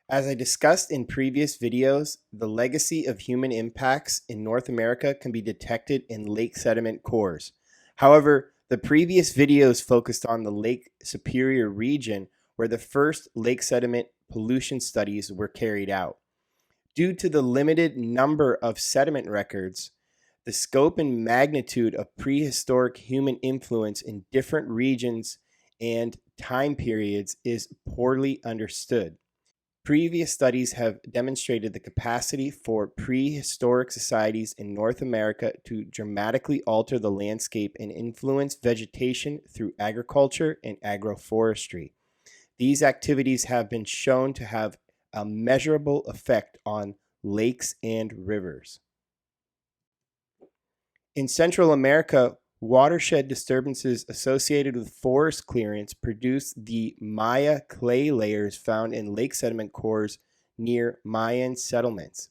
As I discussed in previous videos, the legacy of human impacts in North America can be detected in lake sediment cores. However, the previous videos focused on the Lake Superior region where the first lake sediment pollution studies were carried out. Due to the limited number of sediment records, the scope and magnitude of prehistoric human influence in different regions and time periods is poorly understood. Previous studies have demonstrated the capacity for prehistoric societies in North America to dramatically alter the landscape and influence vegetation through agriculture and agroforestry. These activities have been shown to have a measurable effect on lakes and rivers. In Central America, watershed disturbances associated with forest clearance produce the Maya clay layers found in lake sediment cores near Mayan settlements.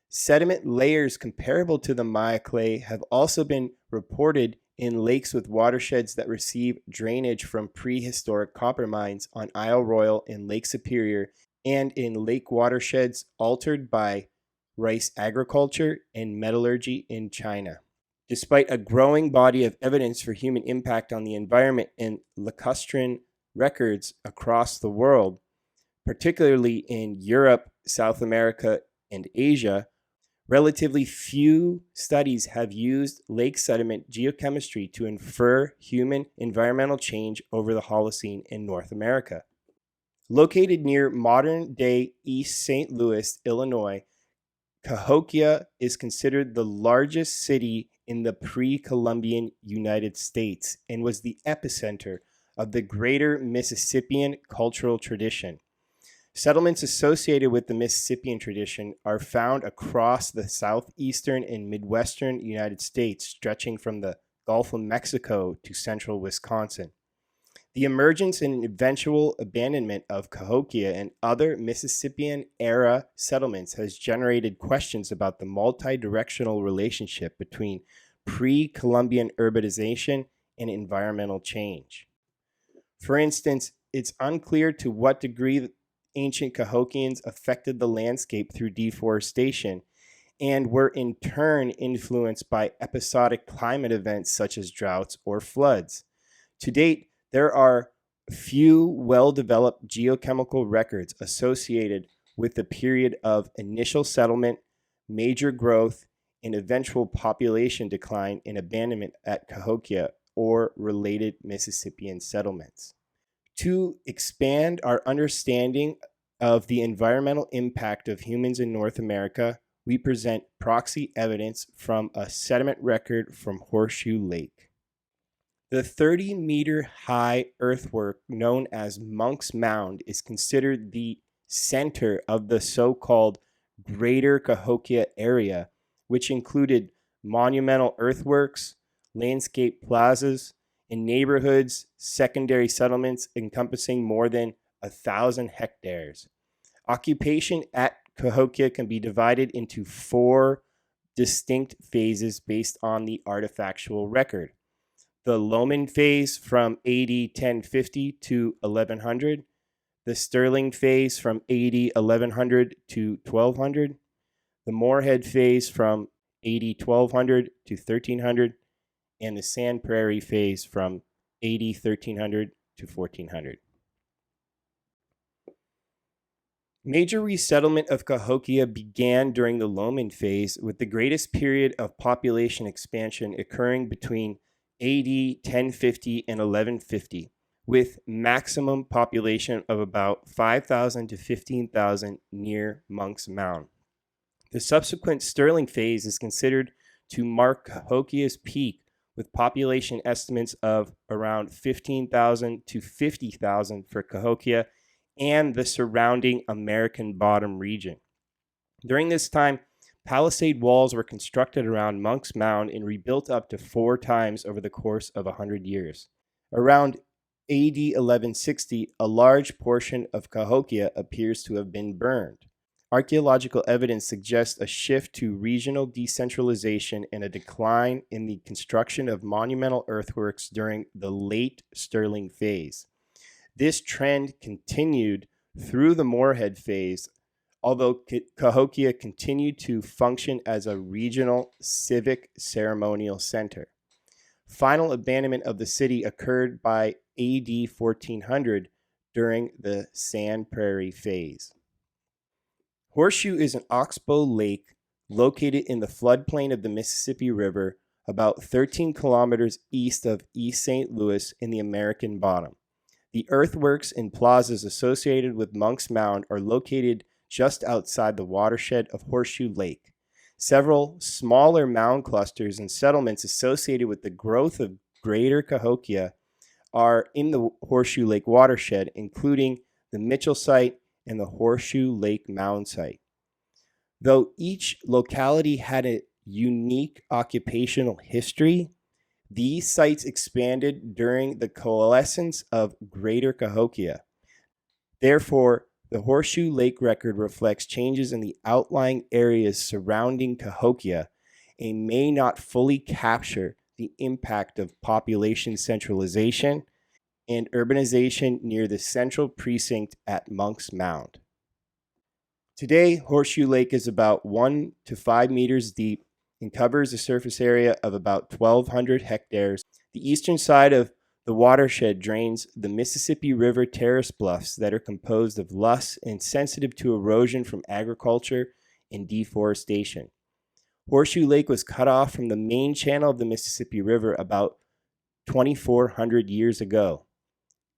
Sediment layers comparable to the Maya clay have also been reported in lakes with watersheds that receive drainage from prehistoric copper mines on Isle Royal in Lake Superior and in lake watersheds altered by rice agriculture and metallurgy in China. Despite a growing body of evidence for human impact on the environment in lacustrine records across the world, particularly in Europe, South America, and Asia, relatively few studies have used lake sediment geochemistry to infer human environmental change over the Holocene in North America. Located near modern-day East St. Louis, Illinois, Cahokia is considered the largest city in the pre-Columbian United States and was the epicenter of the greater Mississippian cultural tradition. Settlements associated with the Mississippian tradition are found across the southeastern and midwestern United States, stretching from the Gulf of Mexico to central Wisconsin. The emergence and eventual abandonment of Cahokia and other Mississippian-era settlements has generated questions about the multi-directional relationship between pre-Columbian urbanization and environmental change. For instance, it's unclear to what degree ancient Cahokians affected the landscape through deforestation and were in turn influenced by episodic climate events such as droughts or floods. To date, there are few well-developed geochemical records associated with the period of initial settlement, major growth, and eventual population decline and abandonment at Cahokia or related Mississippian settlements. To expand our understanding of the environmental impact of humans in North America, we present proxy evidence from a sediment record from Horseshoe Lake. The 30-meter high earthwork known as Monk's Mound is considered the center of the so-called Greater Cahokia area, which included monumental earthworks, landscape plazas, and neighborhoods, secondary settlements encompassing more than 1,000 hectares. Occupation at Cahokia can be divided into 4 distinct phases based on the artifactual record. The Loman phase from AD 1050 to 1100, the Sterling phase from AD 1100 to 1200, the Moorhead phase from AD 1200 to 1300, and the Sand Prairie phase from AD 1300 to 1400. Major resettlement of Cahokia began during the Loman phase, with the greatest period of population expansion occurring between AD 1050 and 1150, with maximum population of about 5,000 to 15,000 near Monk's Mound. The subsequent Sterling phase is considered to mark Cahokia's peak, with population estimates of around 15,000 to 50,000 for Cahokia and the surrounding American Bottom region. During this time, palisade walls were constructed around Monk's Mound and rebuilt up to 4 times over the course of 100 years. Around AD 1160, a large portion of Cahokia appears to have been burned. Archaeological evidence suggests a shift to regional decentralization and a decline in the construction of monumental earthworks during the late Sterling phase. This trend continued through the Moorhead phase, although Cahokia continued to function as a regional civic ceremonial center. Final abandonment of the city occurred by AD 1400 during the Sand Prairie phase. Horseshoe is an oxbow lake located in the floodplain of the Mississippi River, about 13 kilometers east of East St. Louis in the American Bottom. The earthworks and plazas associated with Monk's Mound are located just outside the watershed of Horseshoe Lake. Several smaller mound clusters and settlements associated with the growth of Greater Cahokia are in the Horseshoe Lake watershed, including the Mitchell site and the Horseshoe Lake Mound site. Though each locality had a unique occupational history, these sites expanded during the coalescence of Greater Cahokia. Therefore, the Horseshoe Lake record reflects changes in the outlying areas surrounding Cahokia and may not fully capture the impact of population centralization and urbanization near the central precinct at Monk's Mound. Today, Horseshoe Lake is about 1 to 5 meters deep and covers a surface area of about 1,200 hectares. The eastern side of the watershed drains the Mississippi River terrace bluffs that are composed of loess and sensitive to erosion from agriculture and deforestation. Horseshoe Lake was cut off from the main channel of the Mississippi River about 2,400 years ago.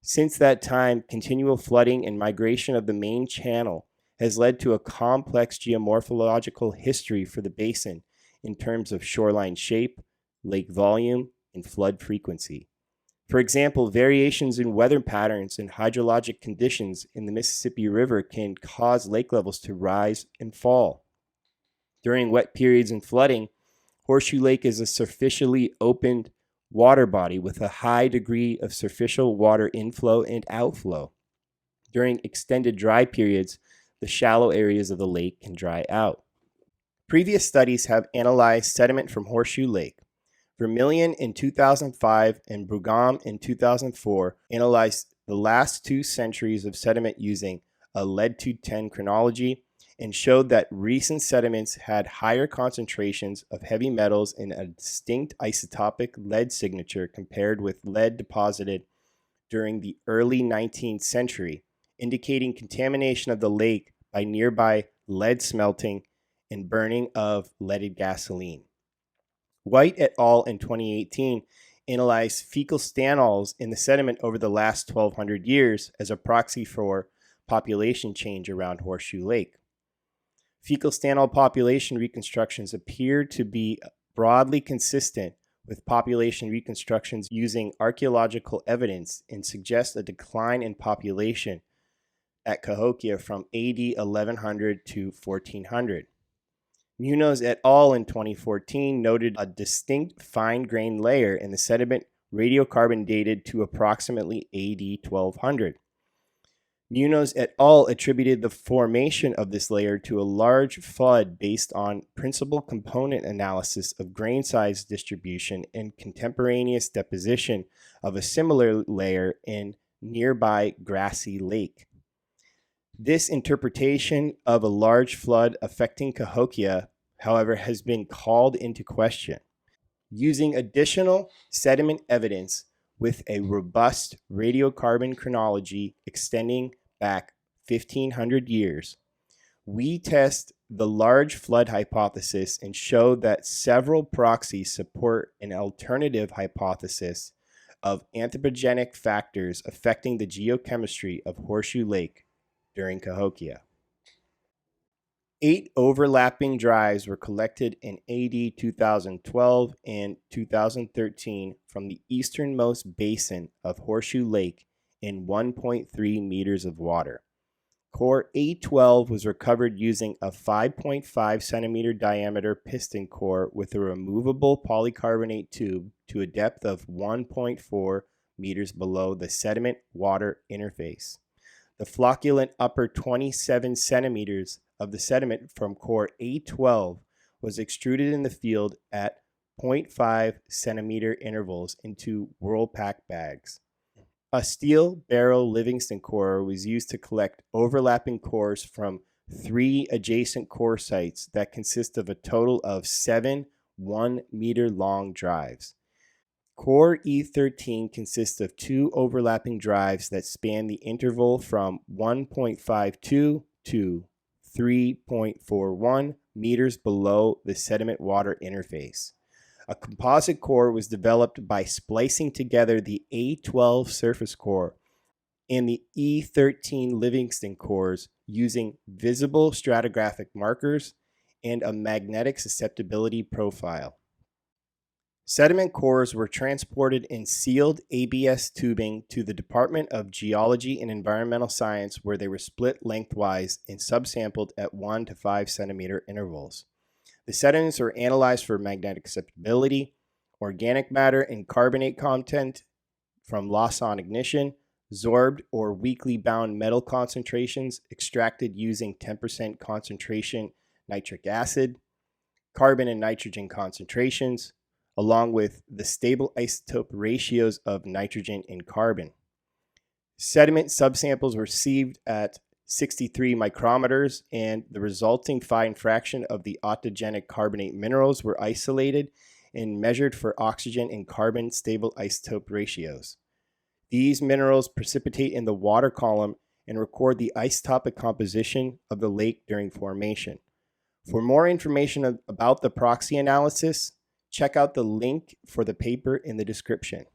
Since that time, continual flooding and migration of the main channel has led to a complex geomorphological history for the basin in terms of shoreline shape, lake volume, and flood frequency. For example, variations in weather patterns and hydrologic conditions in the Mississippi River can cause lake levels to rise and fall. During wet periods and flooding, Horseshoe Lake is a superficially opened water body with a high degree of superficial water inflow and outflow. During extended dry periods, the shallow areas of the lake can dry out. Previous studies have analyzed sediment from Horseshoe Lake. Vermillion in 2005 and Brugam in 2004 analyzed the last 2 centuries of sediment using a lead-210 chronology and showed that recent sediments had higher concentrations of heavy metals in a distinct isotopic lead signature compared with lead deposited during the early 19th century, indicating contamination of the lake by nearby lead smelting and burning of leaded gasoline. White et al. In 2018 analyzed fecal stanols in the sediment over the last 1,200 years as a proxy for population change around Horseshoe Lake. Fecal stanol population reconstructions appear to be broadly consistent with population reconstructions using archaeological evidence and suggest a decline in population at Cahokia from AD 1100 to 1400. Munoz et al. In 2014 noted a distinct fine-grained layer in the sediment radiocarbon dated to approximately AD 1200. Munoz et al. Attributed the formation of this layer to a large flood based on principal component analysis of grain size distribution and contemporaneous deposition of a similar layer in nearby Grassy Lake. This interpretation of a large flood affecting Cahokia, however, has been called into question. Using additional sediment evidence with a robust radiocarbon chronology extending back 1,500 years, we test the large flood hypothesis and show that several proxies support an alternative hypothesis of anthropogenic factors affecting the geochemistry of Horseshoe Lake during Cahokia. 8 overlapping drives were collected in AD 2012 and 2013 from the easternmost basin of Horseshoe Lake in 1.3 meters of water. Core A12 was recovered using a 5.5 centimeter diameter piston core with a removable polycarbonate tube to a depth of 1.4 meters below the sediment-water interface. The flocculent upper 27 centimeters of the sediment from core A12 was extruded in the field at 0.5 centimeter intervals into Whirlpack bags. A steel barrel Livingston core was used to collect overlapping cores from 3 adjacent core sites that consist of a total of 7 1-meter long drives. Core E13 consists of 2 overlapping drives that span the interval from 1.52 to 3.41 meters below the sediment water interface. A composite core was developed by splicing together the A12 surface core and the E13 Livingston cores using visible stratigraphic markers and a magnetic susceptibility profile. Sediment cores were transported in sealed ABS tubing to the Department of Geology and Environmental Science, where they were split lengthwise and subsampled at 1 to 5 centimeter intervals. The sediments were analyzed for magnetic susceptibility, organic matter and carbonate content from loss on ignition, sorbed or weakly bound metal concentrations extracted using 10% concentration nitric acid, carbon and nitrogen concentrations, along with the stable isotope ratios of nitrogen and carbon. Sediment subsamples were received at 63 micrometers, and the resulting fine fraction of the autogenic carbonate minerals were isolated and measured for oxygen and carbon stable isotope ratios. These minerals precipitate in the water column and record the isotopic composition of the lake during formation. For more information about the proxy analysis, check out the link for the paper in the description.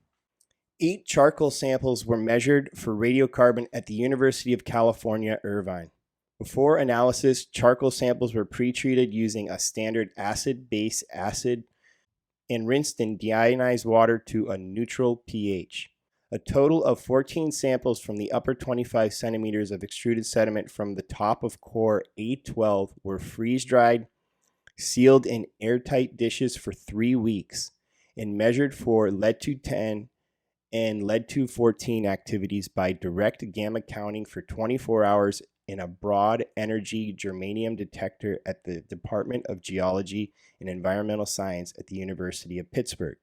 8 charcoal samples were measured for radiocarbon at the University of California, Irvine. Before analysis, charcoal samples were pre-treated using a standard acid-base acid and rinsed in deionized water to a neutral pH. A total of 14 samples from the upper 25 centimeters of extruded sediment from the top of core A12 were freeze-dried, sealed in airtight dishes for 3 weeks, and measured for lead-210 and lead-214 activities by direct gamma counting for 24 hours in a broad energy germanium detector at the Department of Geology and Environmental Science at the University of Pittsburgh.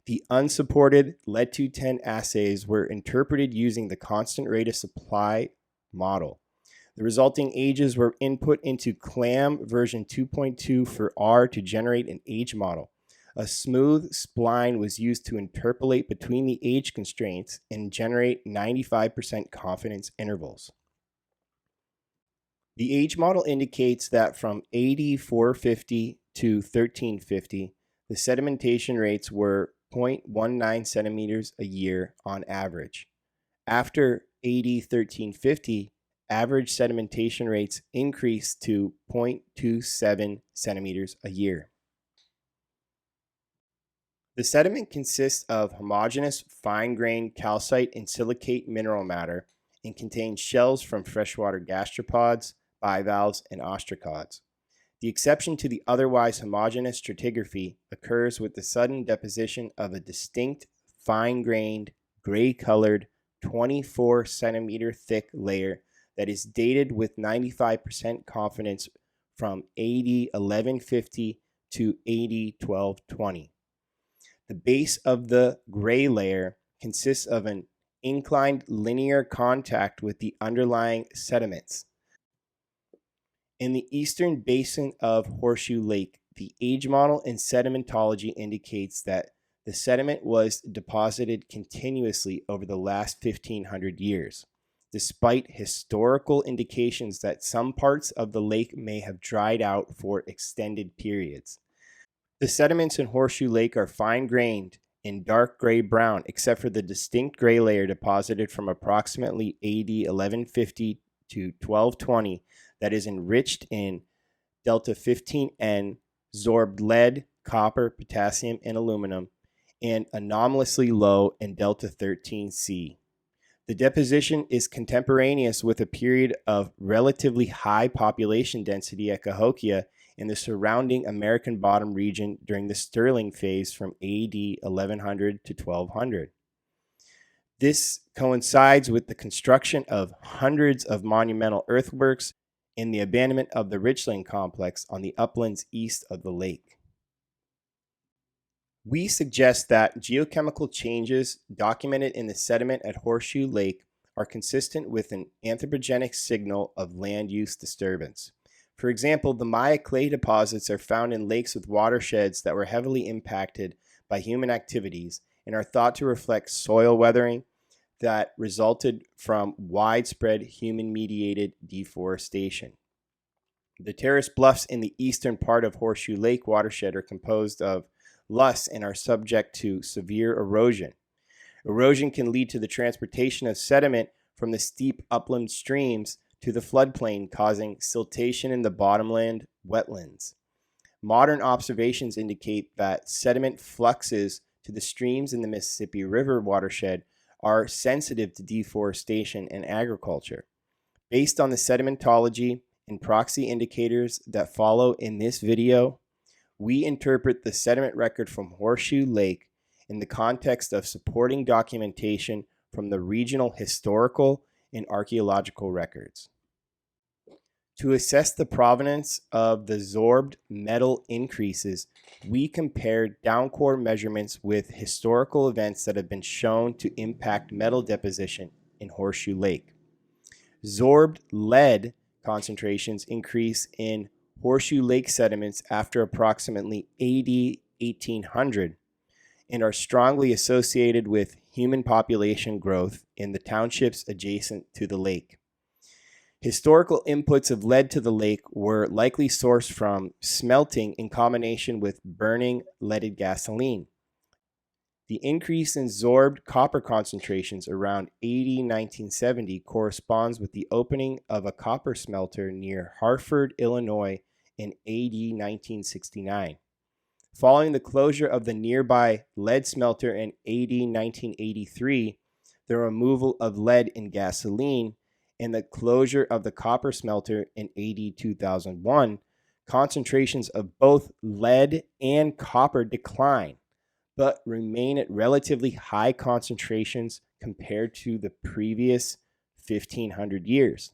The unsupported lead-210 assays were interpreted using the constant rate of supply model. The resulting ages were input into CLAM version 2.2 for R to generate an age model. A smooth spline was used to interpolate between the age constraints and generate 95% confidence intervals. The age model indicates that from AD 450 to 1350, the sedimentation rates were 0.19 centimeters a year on average. After AD 1350, average sedimentation rates increased to 0.27 centimeters a year. The sediment consists of homogeneous, fine-grained calcite and silicate mineral matter and contains shells from freshwater gastropods, bivalves, and ostracods. The exception to the otherwise homogeneous stratigraphy occurs with the sudden deposition of a distinct, fine-grained, gray-colored, 24-centimeter thick layer that is dated with 95% confidence from AD 1150 to AD 1220. The base of the gray layer consists of an inclined linear contact with the underlying sediments. In the eastern basin of Horseshoe Lake, the age model in sedimentology indicates that the sediment was deposited continuously over the last 1,500 years, despite historical indications that some parts of the lake may have dried out for extended periods. The sediments in Horseshoe Lake are fine-grained and dark gray-brown, except for the distinct gray layer deposited from approximately AD 1150 to 1220 that is enriched in delta 15N, sorbed lead, copper, potassium, and aluminum, and anomalously low in delta 13C. The deposition is contemporaneous with a period of relatively high population density at Cahokia in the surrounding American Bottom region during the Stirling phase from AD 1100 to 1200. This coincides with the construction of hundreds of monumental earthworks and the abandonment of the Richland complex on the uplands east of the lake. We suggest that geochemical changes documented in the sediment at Horseshoe Lake are consistent with an anthropogenic signal of land use disturbance. For example, the Maya clay deposits are found in lakes with watersheds that were heavily impacted by human activities and are thought to reflect soil weathering that resulted from widespread human-mediated deforestation. The terrace bluffs in the eastern part of Horseshoe Lake watershed are composed of loess and are subject to severe erosion. Erosion can lead to the transportation of sediment from the steep upland streams to the floodplain, causing siltation in the bottomland wetlands. Modern observations indicate that sediment fluxes to the streams in the Mississippi River watershed are sensitive to deforestation and agriculture. Based on the sedimentology and proxy indicators that follow in this video, we interpret the sediment record from Horseshoe Lake in the context of supporting documentation from the regional historical and archaeological records. To assess the provenance of the sorbed metal increases, we compared downcore measurements with historical events that have been shown to impact metal deposition in Horseshoe Lake. Sorbed lead concentrations increase in Horseshoe Lake sediments after approximately AD 1800 and are strongly associated with human population growth in the townships adjacent to the lake. Historical inputs of lead to the lake were likely sourced from smelting in combination with burning leaded gasoline. The increase in sorbed copper concentrations around AD 1970 corresponds with the opening of a copper smelter near Hartford, Illinois in AD 1969. Following the closure of the nearby lead smelter in AD 1983, the removal of lead in gasoline, and the closure of the copper smelter in AD 2001, concentrations of both lead and copper decline, but remain at relatively high concentrations compared to the previous 1500 years.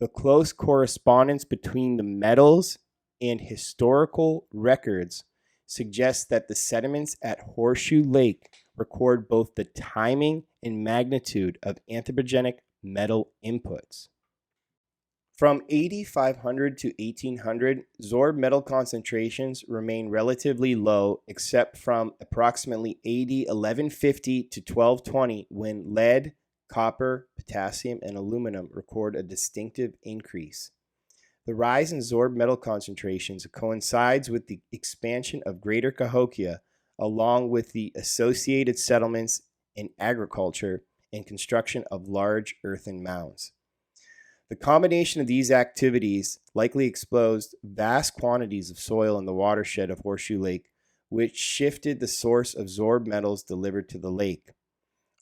The close correspondence between the metals and historical records suggests that the sediments at Horseshoe Lake record both the timing and magnitude of anthropogenic metal inputs. From AD 500 to 1800, sorbed metal concentrations remain relatively low except from approximately AD 1150 to 1220 when lead, copper, potassium, and aluminum record a distinctive increase. The rise in sorbed metal concentrations coincides with the expansion of Greater Cahokia along with the associated settlements in agriculture and construction of large earthen mounds. The combination of these activities likely exposed vast quantities of soil in the watershed of Horseshoe Lake, which shifted the source of sorbed metals delivered to the lake.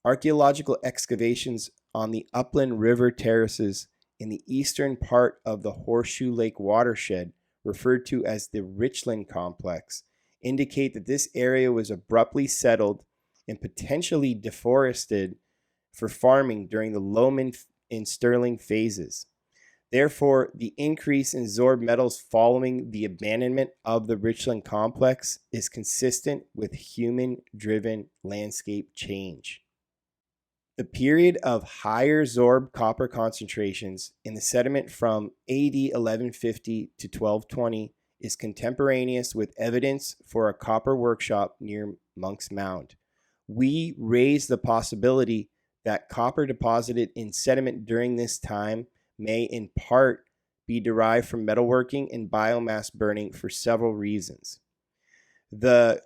Archaeological excavations on the upland river terraces in the eastern part of the Horseshoe Lake watershed, referred to as the Richland Complex, indicate that this area was abruptly settled and potentially deforested for farming during the Loman and Sterling phases. Therefore, the increase in sorbed metals following the abandonment of the Richland Complex is consistent with human-driven landscape change. The period of higher sorbed copper concentrations in the sediment from AD 1150 to 1220 is contemporaneous with evidence for a copper workshop near Monk's Mound. We raise the possibility that copper deposited in sediment during this time may in part be derived from metalworking and biomass burning for several reasons. The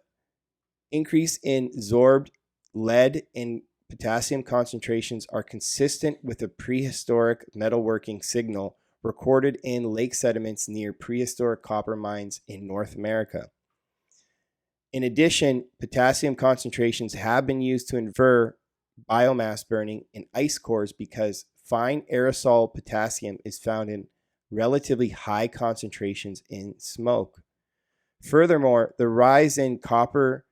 increase in sorbed lead and potassium concentrations are consistent with a prehistoric metalworking signal recorded in lake sediments near prehistoric copper mines in North America. In addition, potassium concentrations have been used to infer biomass burning in ice cores because fine aerosol potassium is found in relatively high concentrations in smoke. Furthermore, the rise in copper,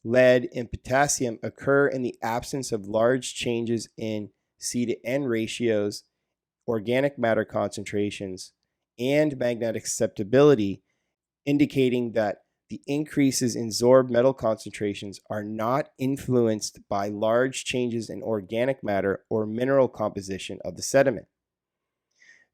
lead, and potassium occur in the absence of large changes in C to N ratios, organic matter concentrations, and magnetic susceptibility, indicating that the increases in sorbed metal concentrations are not influenced by large changes in organic matter or mineral composition of the sediment.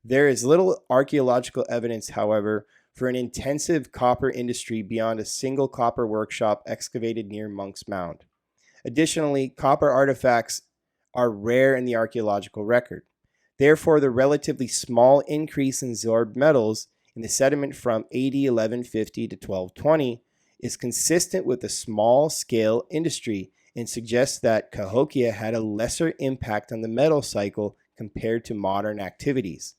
There is little archaeological evidence, however, for an intensive copper industry beyond a single copper workshop excavated near Monk's Mound. Additionally, copper artifacts are rare in the archaeological record. Therefore, the relatively small increase in sorbed metals in the sediment from AD 1150 to 1220 is consistent with a small-scale industry and suggests that Cahokia had a lesser impact on the metal cycle compared to modern activities.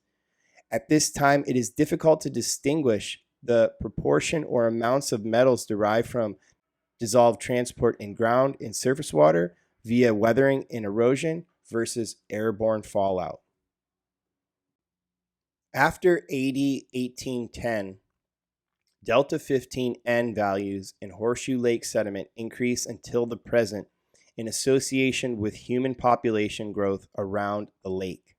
At this time, it is difficult to distinguish the proportion or amounts of metals derived from dissolved transport in ground and surface water via weathering and erosion versus airborne fallout. After AD 1810, Delta 15N values in Horseshoe Lake sediment increase until the present in association with human population growth around the lake.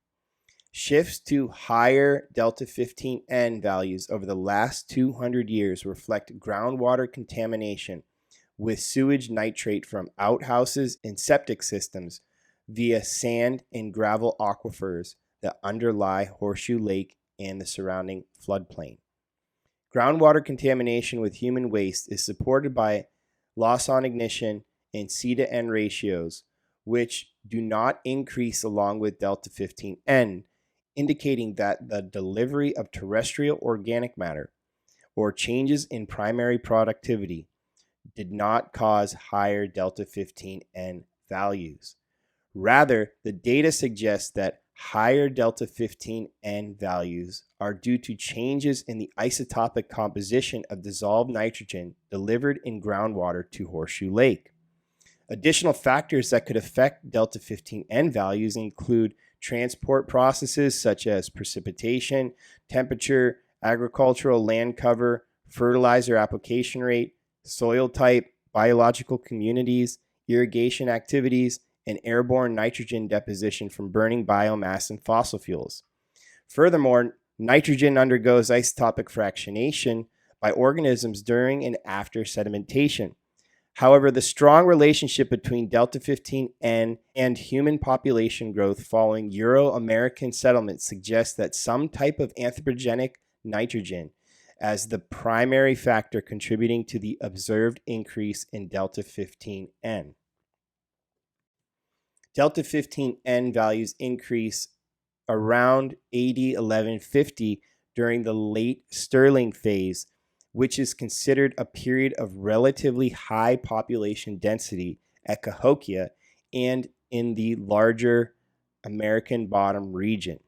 Shifts to higher Delta 15N values over the last 200 years reflect groundwater contamination with sewage nitrate from outhouses and septic systems via sand and gravel aquifers that underlie Horseshoe Lake and the surrounding floodplain. Groundwater contamination with human waste is supported by loss on ignition and C to N ratios, which do not increase along with Delta 15N, indicating that the delivery of terrestrial organic matter or changes in primary productivity did not cause higher Delta 15N values. Rather, the data suggests that higher Delta 15N values are due to changes in the isotopic composition of dissolved nitrogen delivered in groundwater to Horseshoe Lake. Additional factors that could affect Delta 15N values include transport processes such as precipitation, temperature, agricultural land cover, fertilizer application rate, soil type, biological communities, irrigation activities, and airborne nitrogen deposition from burning biomass and fossil fuels. Furthermore, nitrogen undergoes isotopic fractionation by organisms during and after sedimentation. However, the strong relationship between Delta 15N and human population growth following Euro-American settlement suggests that some type of anthropogenic nitrogen as the primary factor contributing to the observed increase in Delta 15N. Delta 15N values increase around AD 1150 during the late Stirling phase, which is considered a period of relatively high population density at Cahokia and in the larger American Bottom region.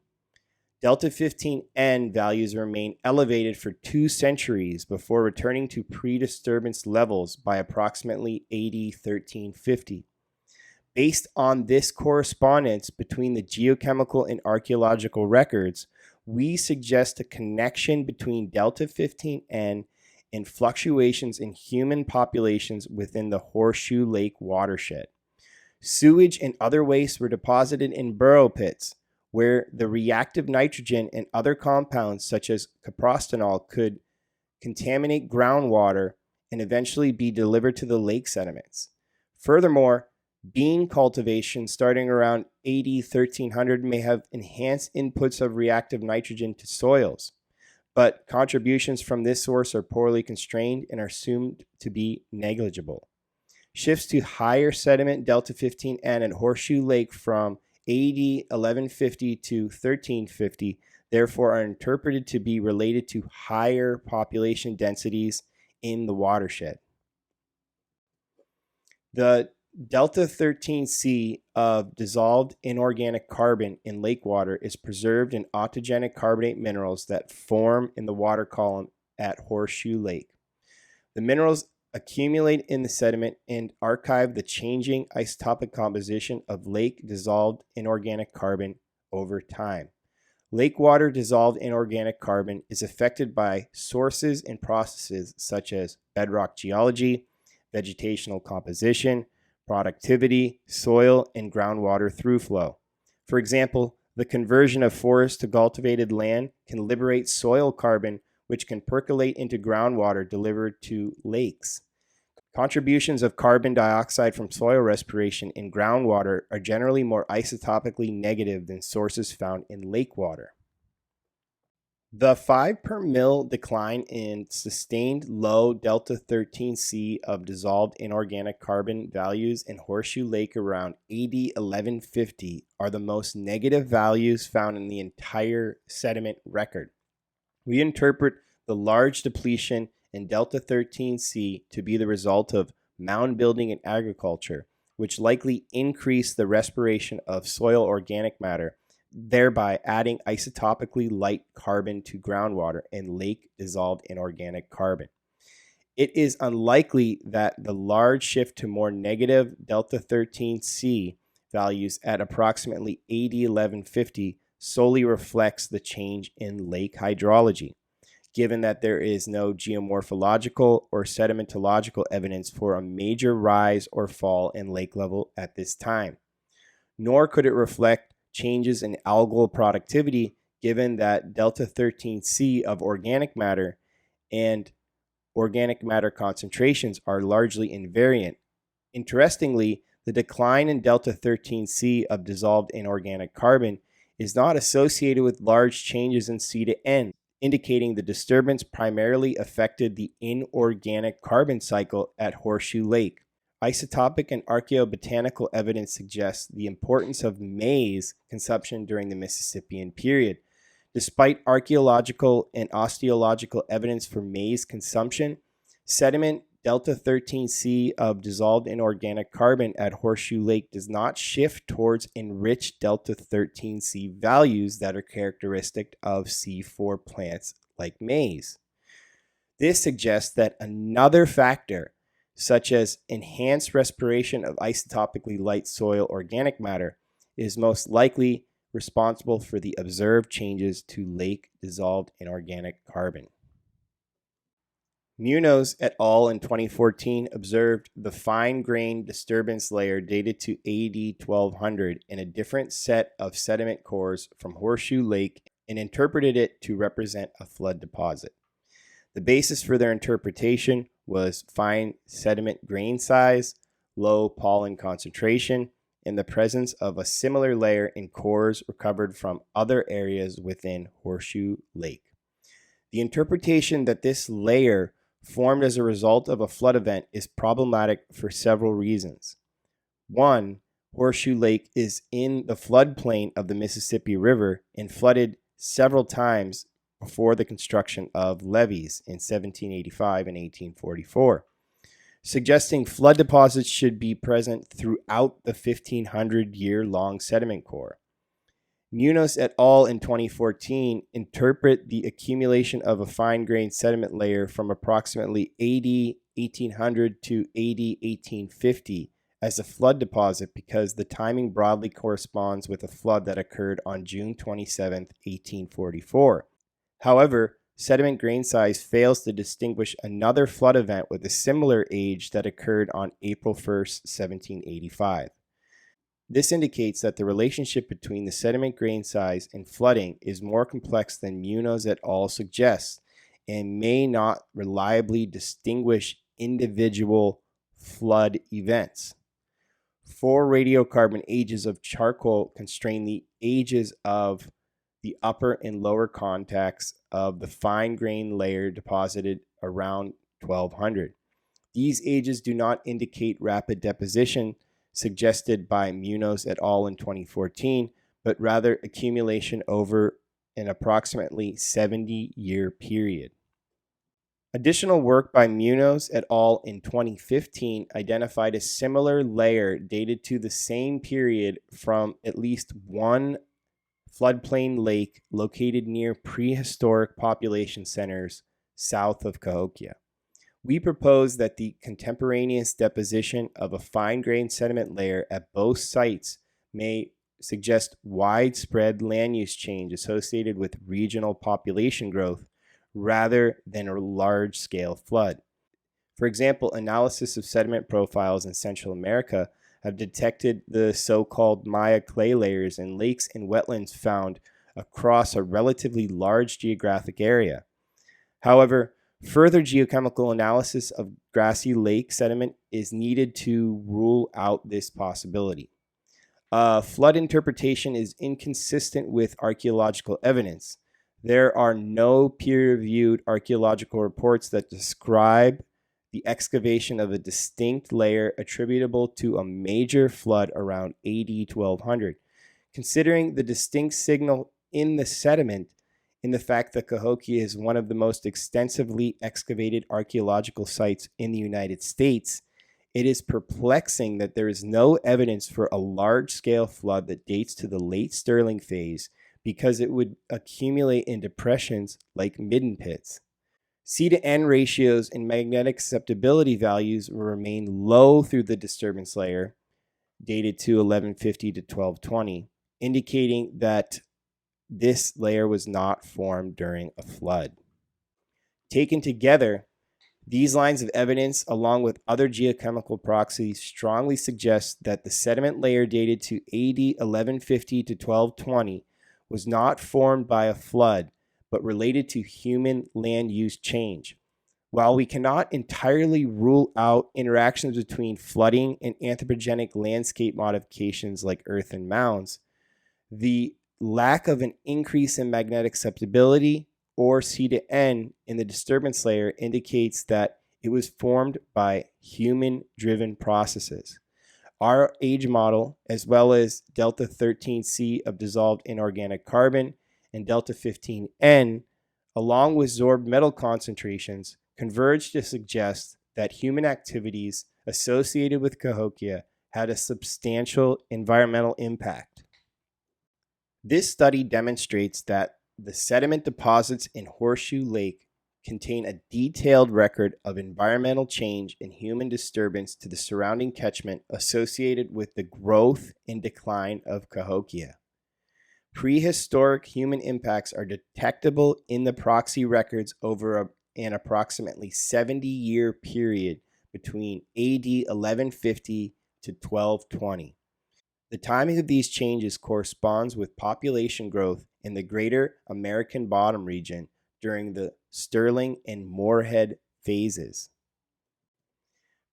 Delta 15N values remain elevated for 2 centuries before returning to pre-disturbance levels by approximately AD 1350. Based on this correspondence between the geochemical and archaeological records, we suggest a connection between Delta 15N and fluctuations in human populations within the Horseshoe Lake watershed. Sewage and other waste were deposited in burrow pits, where the reactive nitrogen and other compounds such as caprostanol could contaminate groundwater and eventually be delivered to the lake sediments. Furthermore, bean cultivation starting around AD 1300 may have enhanced inputs of reactive nitrogen to soils, but contributions from this source are poorly constrained and are assumed to be negligible. Shifts to higher sediment Delta 15N at Horseshoe Lake from AD 1150 to 1350 therefore are interpreted to be related to higher population densities in the watershed. The Delta 13C of dissolved inorganic carbon in lake water is preserved in autogenic carbonate minerals that form in the water column at Horseshoe Lake. The minerals accumulate in the sediment and archive the changing isotopic composition of lake dissolved inorganic carbon over time. Lake water dissolved inorganic carbon is affected by sources and processes such as bedrock geology, vegetational composition, productivity, soil, and groundwater through flow. For example, the conversion of forest to cultivated land can liberate soil carbon which can percolate into groundwater delivered to lakes. Contributions of carbon dioxide from soil respiration in groundwater are generally more isotopically negative than sources found in lake water. The 5 per mil decline in sustained low delta 13C of dissolved inorganic carbon values in Horseshoe Lake around AD 1150 are the most negative values found in the entire sediment record. We interpret the large depletion in delta 13C to be the result of mound building and agriculture, which likely increased the respiration of soil organic matter, thereby adding isotopically light carbon to groundwater and lake dissolved inorganic carbon. It is unlikely that the large shift to more negative delta 13C values at approximately AD 1150 solely reflects the change in lake hydrology, given that there is no geomorphological or sedimentological evidence for a major rise or fall in lake level at this time. Nor could it reflect changes in algal productivity, given that delta 13C of organic matter and organic matter concentrations are largely invariant. Interestingly, the decline in delta 13C of dissolved inorganic carbon is not associated with large changes in C to N, indicating the disturbance primarily affected the inorganic carbon cycle at Horseshoe Lake. Isotopic and archaeobotanical evidence suggests the importance of maize consumption during the Mississippian period. Despite archaeological and osteological evidence for maize consumption, sediment delta 13C of dissolved inorganic carbon at Horseshoe Lake does not shift towards enriched delta 13C values that are characteristic of C4 plants like maize. This suggests that another factor, such as enhanced respiration of isotopically light soil organic matter, is most likely responsible for the observed changes to lake dissolved inorganic carbon. Munoz et al. In 2014 observed the fine-grained disturbance layer dated to AD 1200 in a different set of sediment cores from Horseshoe Lake and interpreted it to represent a flood deposit. The basis for their interpretation was fine sediment grain size, low pollen concentration, and the presence of a similar layer in cores recovered from other areas within Horseshoe Lake. The interpretation that this layer formed as a result of a flood event is problematic for several reasons. One, Horseshoe Lake is in the floodplain of the Mississippi River and flooded several times before the construction of levees in 1785 and 1844, suggesting flood deposits should be present throughout the 1,500-year-long sediment core. Munoz et al. In 2014 interpret the accumulation of a fine-grained sediment layer from approximately AD 1800 to AD 1850 as a flood deposit because the timing broadly corresponds with a flood that occurred on June 27, 1844. However, sediment grain size fails to distinguish another flood event with a similar age that occurred on April 1, 1785. This indicates that the relationship between the sediment grain size and flooding is more complex than Munoz et al. Suggests and may not reliably distinguish individual flood events. 4 radiocarbon ages of charcoal constrain the ages of the upper and lower contacts of the fine-grained layer deposited around 1200. These ages do not indicate rapid deposition suggested by Munoz et al. In 2014, but rather accumulation over an approximately 70-year period. Additional work by Munoz et al. In 2015 identified a similar layer dated to the same period from at least one floodplain lake located near prehistoric population centers south of Cahokia. We propose that the contemporaneous deposition of a fine-grained sediment layer at both sites may suggest widespread land use change associated with regional population growth rather than a large-scale flood. For example, analysis of sediment profiles in Central America have detected the so-called Maya clay layers in lakes and wetlands found across a relatively large geographic area. However, further geochemical analysis of grassy lake sediment is needed to rule out this possibility. Flood interpretation is inconsistent with archaeological evidence. There are no peer-reviewed archaeological reports that describe the excavation of a distinct layer attributable to a major flood around AD 1200. Considering the distinct signal in the sediment, in the fact that Cahokia is one of the most extensively excavated archaeological sites in the United States, it is perplexing that there is no evidence for a large-scale flood that dates to the late Stirling phase, because it would accumulate in depressions like midden pits. C to N ratios and magnetic susceptibility values will remain low through the disturbance layer, dated to 1150 to 1220, indicating that this layer was not formed during a flood. Taken together, these lines of evidence, along with other geochemical proxies, strongly suggest that the sediment layer dated to AD 1150 to 1220 was not formed by a flood, but related to human land use change. While we cannot entirely rule out interactions between flooding and anthropogenic landscape modifications like earthen mounds, the lack of an increase in magnetic susceptibility or C to N in the disturbance layer indicates that it was formed by human-driven processes. Our age model, as well as delta 13C of dissolved inorganic carbon and delta 15N, along with sorbed metal concentrations, converge to suggest that human activities associated with Cahokia had a substantial environmental impact. This study demonstrates that the sediment deposits in Horseshoe Lake contain a detailed record of environmental change and human disturbance to the surrounding catchment associated with the growth and decline of Cahokia. Prehistoric human impacts are detectable in the proxy records over an approximately 70-year period between AD 1150 to 1220. The timing of these changes corresponds with population growth in the greater American Bottom region during the Stirling and Moorhead phases.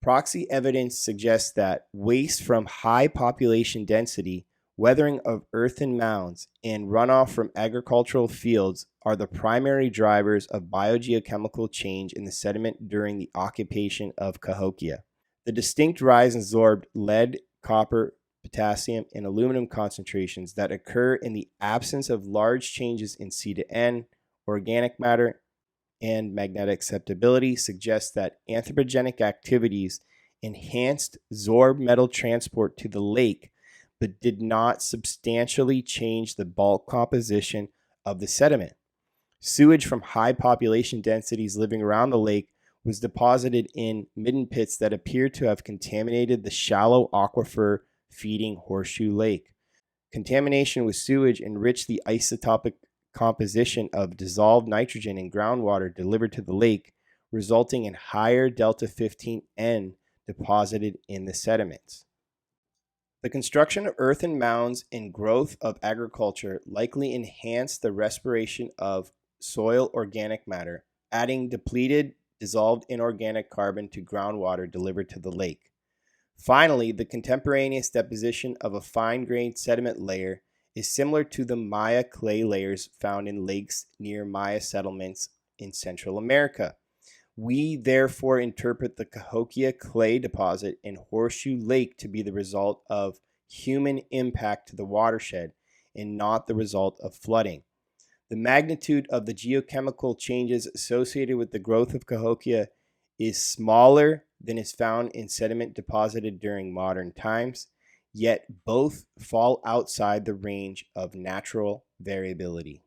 Proxy evidence suggests that waste from high population density, weathering of earthen mounds, and runoff from agricultural fields are the primary drivers of biogeochemical change in the sediment during the occupation of Cahokia. The distinct rise in sorbed lead, copper, potassium, and aluminum concentrations that occur in the absence of large changes in C to N, organic matter, and magnetic susceptibility suggests that anthropogenic activities enhanced sorbed metal transport to the lake, but did not substantially change the bulk composition of the sediment. Sewage from high population densities living around the lake was deposited in midden pits that appear to have contaminated the shallow aquifer feeding Horseshoe Lake. Contamination with sewage enriched the isotopic composition of dissolved nitrogen in groundwater delivered to the lake, resulting in higher delta 15N deposited in the sediments. The construction of earthen mounds and growth of agriculture likely enhanced the respiration of soil organic matter, adding depleted dissolved inorganic carbon to groundwater delivered to the lake. Finally, the contemporaneous deposition of a fine-grained sediment layer is similar to the Maya clay layers found in lakes near Maya settlements in Central America. We therefore interpret the Cahokia clay deposit in Horseshoe Lake to be the result of human impact to the watershed and not the result of flooding. The magnitude of the geochemical changes associated with the growth of Cahokia is smaller than is found in sediment deposited during modern times, yet both fall outside the range of natural variability.